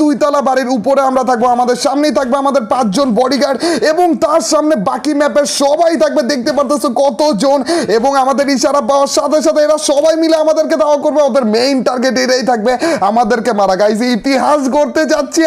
দুইতলা বাড়ির উপরে আমরা থাকবো, আমাদের সামনেই থাকবে আমাদের 5 জন বডিগার্ড এবং তার সামনে বাকি ম্যাপের সবাই থাকবে। দেখতে পারতেছো কতজন, এবং আমাদের ইশারা পাওয়ার সাথে সাথে এরা সবাই মিলে আমাদেরকে দাওয়া করবে। ওদের মেইন টার্গেট এটাই থাকবে, আমাদেরকে মারা। গাইস ইতিহাস গড়তে যাচ্ছি।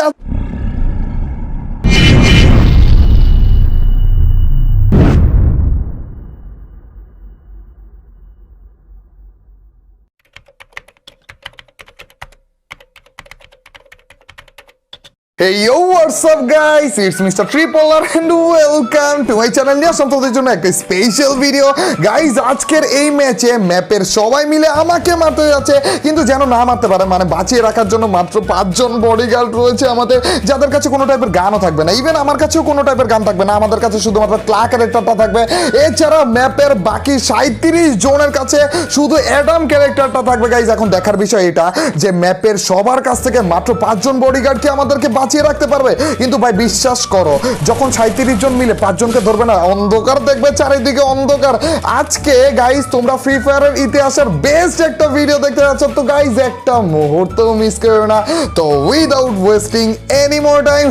Hey yo, what's up guys? It's Mr. Tripolar and welcome to my channel. নিয়ে আসলাম তোমাদের জন্য একটা স্পেশাল ভিডিও। গাইজ আজকের এই ম্যাচে ম্যাপের সবাই মিলে আমাকে মারতে যাচ্ছে, কিন্তু যেন না মারতে পারে, মানে বাঁচিয়ে রাখার জন্য মাত্র 5 জন বডিগার্ড রয়েছে আমাদের, যাদের কাছে কোনো টাইপের গানও থাকবে না। ইভেন আমার কাছেও কোনো টাইপের গান থাকবে না, আমাদের কাছে শুধুমাত্র ক্লার্ক ক্যারেক্টারটা থাকবে। এছাড়া ম্যাপের বাকি 37 জনের কাছে শুধু অ্যাডাম ক্যারেক্টারটা থাকবে। গাইজ এখন দেখার বিষয় এটা যে ম্যাপের সবার কাছ থেকে মাত্র 5 জন বডিগার্ড কি আমাদেরকে বাঁচিয়ে রাখতে পারবে। কিন্তু ভাই বিশ্বাস করো, যখন 37 জন মিলে 5 জনকে ধরবে না, অন্ধকার দেখবে, চারিদিকে অন্ধকার। আজকে গাইজ তোমরা ফ্রি ফায়ারের ইতিহাসের বেস্ট একটা ভিডিও দেখতে যাচ্ছ, তো গাইজ একটা মুহূর্ত মিস করো না। তো without wasting any more time,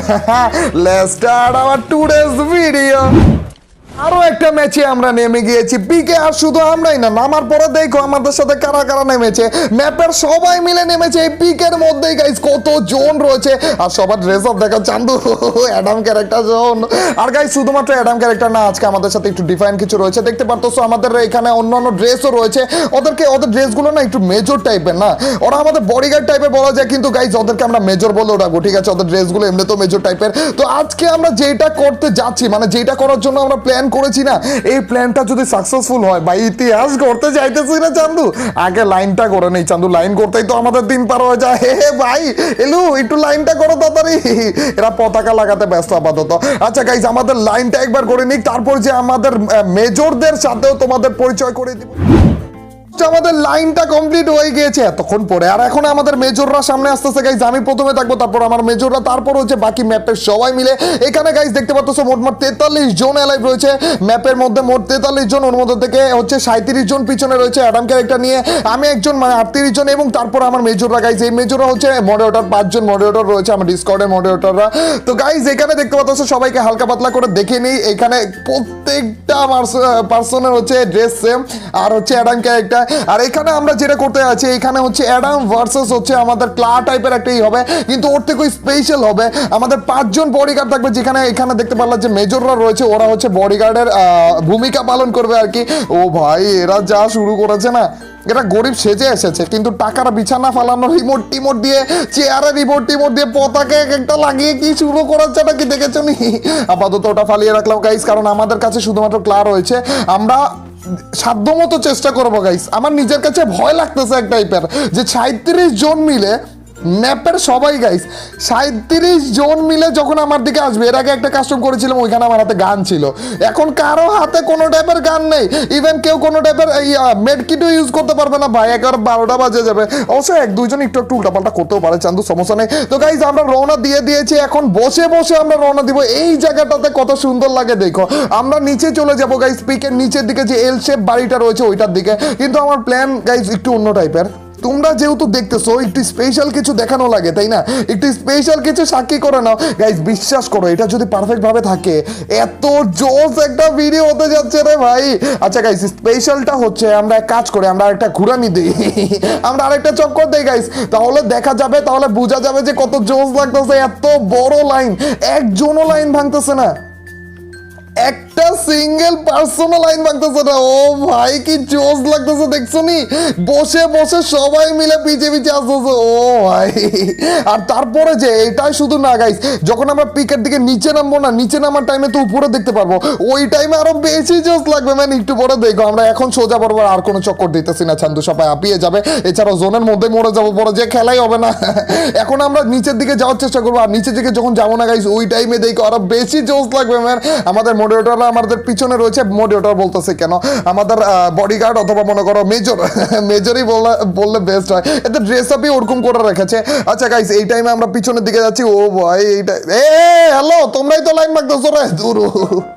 let's start our today's video. আরো একটা ম্যাচে আমরা নেমে গিয়েছি পিকে, আর শুধু আমরাই না, নামার পরে দেখো আমাদের সাথে কারা কারা নেমেছে। ম্যাপের সবাই মিলে নেমেছে এই পিকের মধ্যেই। গাইস কত জন রয়েছে, আর সবার ড্রেস আপ দেখা, চান্দু অ্যাডাম ক্যারেক্টার জোন। আর গাইস শুধুমাত্র অ্যাডাম ক্যারেক্টার না, আজকে আমাদের সাথে একটু ডিফাইন কিছু রয়েছে। দেখতে পারতেছো আমাদের এখানে অন্যান্য ড্রেসও রয়েছে। ওদের ড্রেসগুলো না একটু মেজর টাইপের, না ওরা আমাদের বডিগার্ড টাইপের বলা যায়, কিন্তু গাইস ওদেরকে আমরা মেজর বলে ওঠাবো, ঠিক আছে? ওদের ড্রেসগুলো এমনি তো মেজর টাইপের। তো আজকে আমরা যেটা করতে যাচ্ছি, মানে যেটা করার জন্য আমরা প্ল্যান করেছি না, এই প্ল্যানটা যদি সাকসেসফুল হয় ভাই, ইতিহাস করতে চাইতেছি না চান্দু। আগে লাইনটা করে নেই চান্দু, লাইন করতেই তো আমাদের দিন পার হয়ে যায়। হে ভাই এলু, একটু লাইনটা করো তাড়াতাড়ি। এরা পতাকা লাগাতে ব্যস্ত আপাতত। আচ্ছা গাইজ আমাদের লাইনটা একবার করে নিক, তারপর যে আমাদের মেজরদের সাথেও তোমাদের পরিচয় করে দিব। আমাদের লাইনটা কমপ্লিট হয়ে গিয়েছে এতক্ষণ পরে, আর এখন আমাদের মেজররা সামনে আসতেছে। গাইজ আমি প্রথমে থাকবো, তারপর আমার মেজররা, তারপর হচ্ছে বাকি ম্যাপের সবাই মিলে। এখানে গাইজ দেখতে পাচ্ছ মোট 43 জন অ্যালাইভ রয়েছে ম্যাপের মধ্যে, মোট 43 জন। ওর মধ্যে থেকে হচ্ছে 37 জন পিছনে রয়েছে অ্যাডাম ক্যারেক্টার নিয়ে, আমি একজন, মানে 38 জন, এবং তারপর আমার মেজররা। গাইজ এই মেজররা হচ্ছে মডারেটর, 5 জন মডারেটর রয়েছে আমার ডিসকর্ডের মডারেটররা। তো গাইজ এখানে দেখতে পাচ্ছ সবাইকে হালকা পাতলা করে দেখে নিই। এখানে প্রত্যেকটা পার্সনের হচ্ছে ড্রেস সেম, আর হচ্ছে অ্যাডাম ক্যারেক্টার। আর এখানে আমরা যেটা করতে যাচ্ছি, এখানে হচ্ছে অ্যাডাম ভার্সেস হচ্ছে আমাদের ক্লা টাইপের একটাই হবে, কিন্তু ওর থেকে স্পেশাল হবে। আমাদের 5 জন বডিগার্ড থাকবে, যেখানে এখানে দেখতে পারলাম যে মেজররা রয়েছে, ওরা হচ্ছে বডিগার্ডের ভূমিকা পালন করবে আর কি। ও ভাই এরা যা শুরু করেছে না, এটা গরিব সেজে এসেছে, কিন্তু টাকার বিছানা ফালানো রিমোট টিমোট দিয়ে, চেয়ারে রিমোট টিমোট দিয়ে, পতাকা একটা লাগিয়ে কি শুরু করাচ্ছে নাকি দেখেছো নি? আপাতত ওটা ফালিয়ে রাখলাম গাইস, কারণ আমাদের কাছে শুধুমাত্র ক্লা রয়েছে। আমরা সাধ্যমতো চেষ্টা করবো গাইস। আমার নিজের কাছে ভয় লাগতেছে এক টাইপের, যে 37 জন মিলে ম্যাপের সবাই গাইস 37 জন মিলে যখন আমার দিকে আসবে। এর আগে একটা কাস্টম করেছিলাম, ওইখানে আমার হাতে গান ছিল, এখন কারো হাতে কোনো টাইপের গান নেই। ইভেন কেউ কোনো টাইপের মেডকিটও ইউজ করতে পারবে না ভাই, 11-12টা বাজে যাবে। অবশ্য 1-2 জন একটু উল্টাপাল্টা করতেও পারে চান্দু, সমস্যা নেই। তো গাইস আমরা রওনা দিয়ে দিয়েছি, এখন বসে বসে আমরা রওনা দিব। এই জায়গাটাতে কত সুন্দর লাগে দেখো। আমরা নিচে চলে যাবো গাইস, পিকের নিচের দিকে যে এল শেপ বাড়িটা রয়েছে ওইটার দিকে। কিন্তু আমার প্ল্যান গাইস একটু অন্য টাইপের। তোমরা যেহেতু দেখতেছো, একটু স্পেশাল কিছু দেখানো লাগে তাই না, একটু স্পেশাল কিছু সাক্ষী করে নাও গাইজ। বিশ্বাস করো এটা যদি পারফেক্ট ভাবে থাকে, এত জোস একটা ভিডিও হতে যাচ্ছে রে ভাই। আচ্ছা গাইজ স্পেশালটা হচ্ছে আমরা এক কাজ করে আমরা আরেকটা ঘুরানি দিই, আমরা আরেকটা চক্কর দেই গাইজ, তাহলে দেখা যাবে, তাহলে বোঝা যাবে যে কত জোস লাগতেছে। এত বড় লাইন, একজনও লাইন ভাঙতেছে না, একটা সিঙ্গেল পার্সোনাল লাইন ভাঙতেছে না। ও ভাই কি জোস লাগতেছে দেখছো নি, বসে বসে সবাই মিলে পিছে পিছে আসতেছে। ও ভাই আর তারপরে যে এটাই শুধু না গাইস, যখন আমরা পিকের দিকে নিচে নামবো না, নিচে নামার টাইমে তো উপরে দেখতে পারবো, ওই টাইমে আরো বেশি জোস লাগবে। মানে একটু পরে দেখো, আমরা এখন সোজা পড়বো, আর কোনো চক্কর দিতেছি না চান্দু, সবাই হাঁপিয়ে যাবে। এছাড়াও জোনের মধ্যে মরে যাবো, পরে যে খেলাই হবে না। এখন আমরা নিচের দিকে যাওয়ার চেষ্টা করবো, আর নিচের দিকে যখন যাবো না গাইস, ওই টাইমে দেখো আরো বেশি জোস লাগবে। ম্যান আমাদের মডারেটররা আমাদের পিছনে রয়েছে, মডারেটর বলতেছে কেন, আমাদের বডিগার্ড অথবা মনে করো মেজর, মেজরই বললে বেস্ট হয়। এতে ড্রেস আপই ওরকম করে রেখেছে। আচ্ছা গাইস এই টাইমে আমরা পিছনের দিকে যাচ্ছি। ও ভাই এইটা, এ হ্যালো, তোমরাই তো লাইন মারতেছো রে দূর।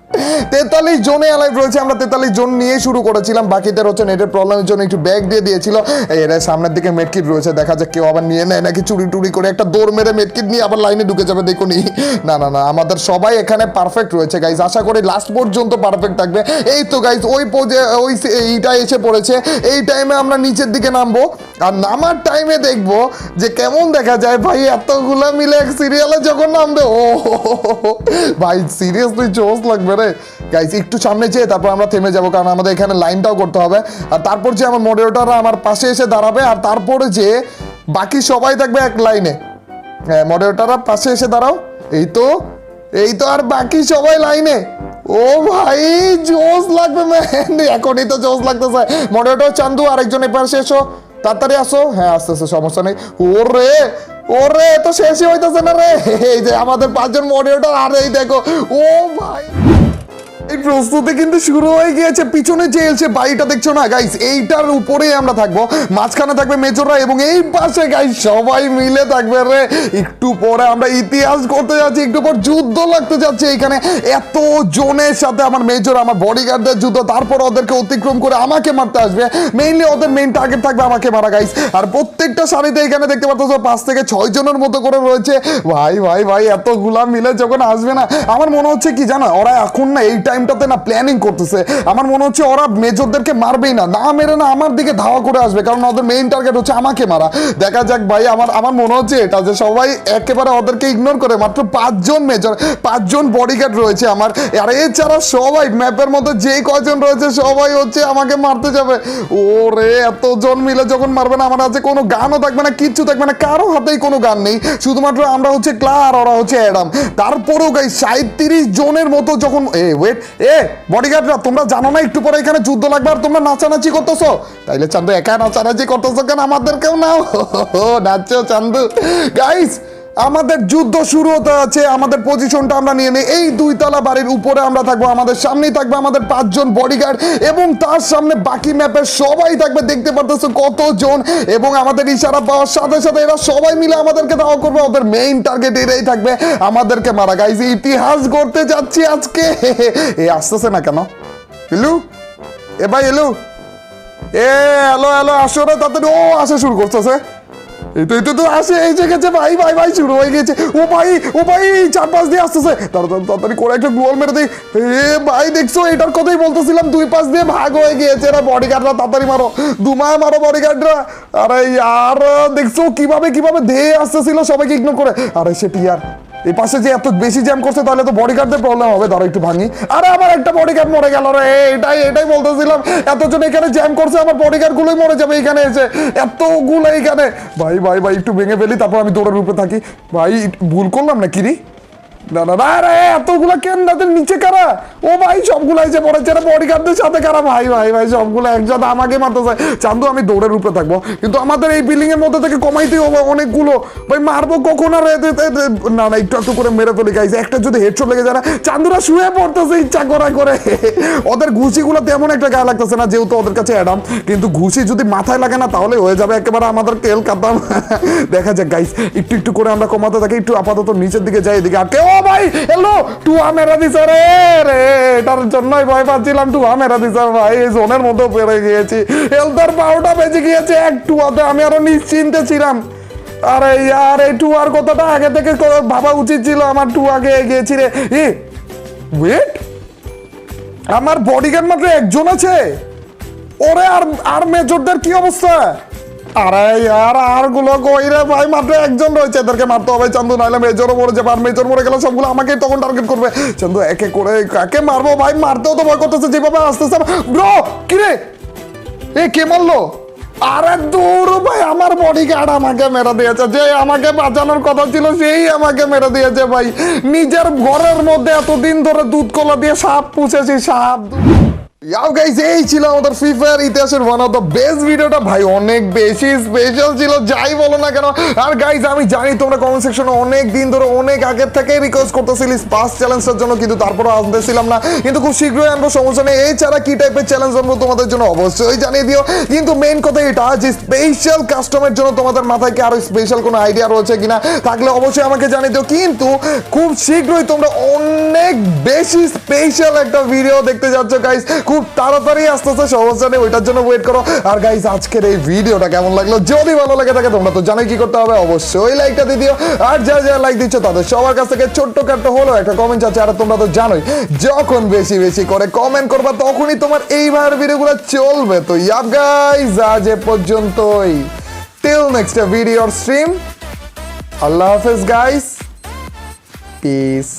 43 জনে অ্যালাইভ রয়েছে, আমরা 43 জন নিয়ে শুরু করেছিলাম, বাকিদের হচ্ছে নেটের প্রবলেমের জন্য একটু ব্যাগ দিয়ে দিয়েছিল। এর সামনের দিকে মেডকিট রয়েছে, দেখা যাক কেউ আবার নিয়ে নেয় নাকি চুরি টুরি করে একটা দৌড় মেরে মেডকিট নিয়ে আবার লাইনে ঢুকে যাবে দেখুনি। না না না, আমাদের সবাই এখানে পারফেক্ট রয়েছে গাইজ, আশা করি লাস্ট পর্যন্ত পারফেক্ট থাকবে। এই তো গাইজ ওই এইটা এসে পড়েছে, এই টাইমে আমরা নিচের দিকে নামবো, আর নামার টাইমে দেখবো যে কেমন দেখা যায় ভাই এতগুলা মিলে এক সিরিয়ালে যখন নামবে। ও ভাই সিরিয়াসলি জোশ লাগবে রে গাইজ। একটু সামনে যেয়ে তারপর আমরা থেমে যাবো, কারণ আমাদের এখানে লাইনটাও করতে হবে। আর তারপর যে আমার মডারেটররা আমার পাশে এসে দাঁড়াবে, আর তারপরে যে বাকি সবাই থাকবে এক লাইনে। হ্যাঁ, মডারেটররা পাশে এসে দাঁড়াও। এই তো আর বাকি সবাই লাইনে। ও ভাই জোশ লাগবে ম্যান, এখনই তো জোশ লাগতেছে। মডারেটর চান্দু, আরেকজন এপাশে এসো, তাড়াতাড়ি আসো। হ্যাঁ আসতেছে, সমস্যা নেই। ওরে তো শেষই হইতেছে না রে। এই যে আমাদের 5 জন মডারেটর, আর এই দেখো ও ভাই এই প্রস্তুতি কিন্তু শুরু হয়ে গিয়েছে। পিছনে যে এলছে বাড়িটা দেখছো না গাইস, এইটার উপরেই আমরা থাকবো, মাঝখানে থাকবে মেজররা এবং এই পাশে গাইস সবাই মিলে থাকবে রে। একটু পরে আমরা ইতিহাস করতে যাচ্ছি, একটু পর যুদ্ধ লাগতে যাচ্ছে এখানে এত জনের সাথে। আমার মেজর, আমার বডিগার্ডদের যুদ্ধ, তারপর ওদেরকে অতিক্রম করে আমাকে মারতে আসবে। মেইনলি ওদের মেইন টার্গেট থাকবে আমাকে মারা গাইস। আর প্রত্যেকটা সারিতে এখানে দেখতে পাচ্ছ 5 থেকে 6 জনের মতো করে রয়েছে। ভাই এতগুলা মিলে যখন আসবে না, আমার মনে হচ্ছে কি জানা, ওরা এখন না এই টাইমটাতে না প্ল্যানিং করতেছে। আমার মনে হচ্ছে ওরা মেজরদেরকে মারবেই না, মেরে না আমার দিকে ধাওয়া করে আসবে, কারণ ওদের মেইন টার্গেট হচ্ছে আমাকে মারা। দেখা যাক ভাই, আমার মনে হচ্ছে এটা যে সবাই একেবারে ওদেরকে ইগনোর করে, মাত্র 5 জন মেজর, 5 জন বডিগার্ড রয়েছে আমার। আর এছাড়া সবাই ম্যাপের মধ্যে যেই কয়জন রয়েছে সবাই হচ্ছে আমাকে মারতে যাবে। ওরে এতজন মিলে যখন মারবে না, আমার কাছে কোনো গানও থাকবে না, কিচ্ছু থাকবে না, কারো হাতেই কোনো গান নেই, শুধুমাত্র আমরা হচ্ছে ক্লা আর ওরা হচ্ছে অ্যাডাম। তারপরেও গাইস 37 জনের মতো যখন বডিগার্ডরা, তোমরা জানো না একটু পরে এখানে যুদ্ধ লাগবে, আর তোমরা নাচানাচি করতেছো। তাইলে চান্দু একা নাচানাচি করতেছো কেন? আমাদেরকেও নাও, নাচছো চান্দু। গাইস আমাদের যুদ্ধ শুরু হতে আছে, আমাদের পজিশনটা আমরা নিয়ে নিই। এই 2 তলা বাড়ির উপরে আমরা থাকবো, আমাদের সামনেই থাকবে আমাদের 5 জন বডিগার্ড, এবং তার সামনে বাকি ম্যাপের সবাই থাকবে, দেখতে পারতেছো কতজন। এবং আমাদের ইশারা পাওয়ার সাথে সাথে এরা সবাই মিলে আমাদেরকে দাওয়া করবে, ওদের মেইন টার্গেট এরাই থাকবে, আমাদেরকে মারা। গাইস ইতিহাস করতে যাচ্ছি আজকে। এ আসতেছে না কেন? এলু ভাই এলু, হ্যালো আসো রে তাড়াতাড়ি। ও আসা শুরু করতেছে, এই তো আসে, এই যে গেছে ভাই শুরু হয়ে গেছে। ও ভাই 4-5 দিয়ে আসতেছে, তাড়াতাড়ি করে একটা গ্লোয়াল মেরে দেই। ভাই দেখছো, এটার কথাই বলতেছিলাম, 2 পাশ দিয়ে ভাগ হয়ে গিয়েছে এরা। বডিগার্ডরা তাড়াতাড়ি মারো, দুমায় মারো বডিগার্ডরা। আরে আর দেখছো কিভাবে ধেয়ে আসতেছিল সবাইকে ইগনোর করে। আরে সেটি আর এই পাশে যে এত বেশি জ্যাম করছে, তাহলে তো বডিগার্ডদের প্রবলেম হবে। ধরো একটু ভাঙি। আরে আমার একটা বডিগার্ড মরে গেল রে। এটাই বলতেছিলাম, এতজন এখানে জ্যাম করছে, আমার বডিগার্ড গুলোই মরে যাবে এখানে এসে, এতগুলো এখানে। ভাই একটু ভেঙে ফেলি, তারপর আমি দৌড়ের উপরে থাকি। ভাই ভুল করলাম না কিরি? না রে, এতগুলা কেন তাদের নিচে কারা? ও ভাই সবগুলাই যে পড়েছে বডিগার্ডদের সাথে কারা? ভাই সবগুলো একসাথে আমাকে মারতে চায়। চান্দু আমি দৌড়ের উপরে থাকবো, কিন্তু আমাদের এই বিল্ডিং এর মধ্যে থেকে কমাইতে হবে অনেকগুলো। ভাই মারবো কখন? আর না একটু করে মেরে ফেলি গাইজ। একটা যদি হেডশট লেগে যায় না, চান্দুরা শুয়ে পড়তেছে ইচ্ছা করে। ওদের ঘুষিগুলো তেমন একটা গায়ে লাগতেছে না, যেহেতু ওদের কাছে অ্যাডাম, কিন্তু ঘুষি যদি মাথায় লাগে না, তাহলে হয়ে যাবে একেবারে আমাদের তেল কাতাম। দেখা যাক গাইজ, একটু করে আমরা কমাতে থাকি। একটু আপাতত নিচের দিকে যাই, এদিকে আটকে। ও ভাই হ্যালো, টুয়া মেরা দিছে রে। এটার জন্যই ভয় পাচ্ছিলাম, টুয়া মেরা দিছে ভাই। এই জোনের মধ্যে পেরে গিয়েছি, হেলথার 12টা বেজে গিয়েছে এক টুয়াতে। আমি আরো নিশ্চিন্তে ছিলাম। আরে ইয়ার, এই টুয়ার কথাটা আগে থেকে ভাবা উচিত ছিল আমার। টুয়াকে গিয়েছি রে। ওয়েট, আমার বডিগার্ড মাত্র একজন আছে। ওরে আর মেজরদের কি অবস্থা? আরে ইয়ার আর গুলো কই রে ভাই? মাত্র একজন রয়েছে, এদেরকে মারতে হবে চান্দু, নাহলে মেজরও মরে যাবে। আর মেজর মরে গেলে সবগুলো আমাকেই তখন টার্গেট করবে। চান্দু একে করে কাকে মারবো ভাই? মারতেও তো ভয় করতেছে যেভাবে আসতেছে। ব্রো কি রে, কে মারলো? আরে দূর ভাই, আমার বডিগার্ড আমাকে মেরে দিয়েছে। যে আমাকে বাঁচানোর কথা ছিল সেই আমাকে মেরে দিয়েছে ভাই। নিজের ঘরের মধ্যে এতদিন ধরে দুধ কলা দিয়ে সাপ পুষেছি, সাপ। ইয়াও গাইস, এই ছিল আমাদের ফ্রি ফায়ার ইতিহাসের ওয়ান অফ দ্য বেস্ট ভিডিওটা। ভাই অনেক বেশি স্পেশাল ছিল, যাই বলো না কেন। আর গাইস আমি জানি তোমরা কমেন্ট সেকশনে অনেক দিন ধরে অনেক আগের থেকে রিকোয়েস্ট করতেছিলি পাস চ্যালেঞ্জের জন্য, কিন্তু তারপরও আসতেছিলাম না। কিন্তু খুব শীঘ্রই আনবো, সমস্যা নেই। এছাড়া কি টাইপের চ্যালেঞ্জ আনবো তোমাদের জন্য অবশ্যই জানিয়ে দিও। কিন্তু মেইন কথা এটা যে স্পেশাল কাস্টমের জন্য তোমাদের মাথায় কি আরো স্পেশাল কোনো আইডিয়া রয়েছে কিনা, থাকলে অবশ্যই আমাকে জানিয়ে দিও। কিন্তু খুব শীঘ্রই তোমরা অনেক বেশি স্পেশাল একটা ভিডিও দেখতে যাচ্ছ গাইস, খুব তাড়াতাড়ি আসতেছে, সমস্যা নেই, ওইটার জন্য ওয়েট করো। আর গাইস আজকের এই ভিডিওটা কেমন লাগলো, যদি ভালো লাগে থাকে তোমরা তো জানোই কি করতে হবে, অবশ্যই লাইকটা দিয়ে দিও। আর যারা যারা লাইক দিচ্ছ তাদের সবার কাছ থেকে ছোট্ট খাট্টো হলো একটা কমেন্ট আছে। আর তোমরা তো জানোই যখন বেশি বেশি করে কমেন্ট করবা তখনই তোমার এই ভাইয়ের ভিডিওগুলো চলবে। তো ইয়াপ গাইস আজ এ পর্যন্তই, টিল নেক্সট ভিডিও স্ট্রিম, আল্লাহ হাফেজ গাইস, পিস।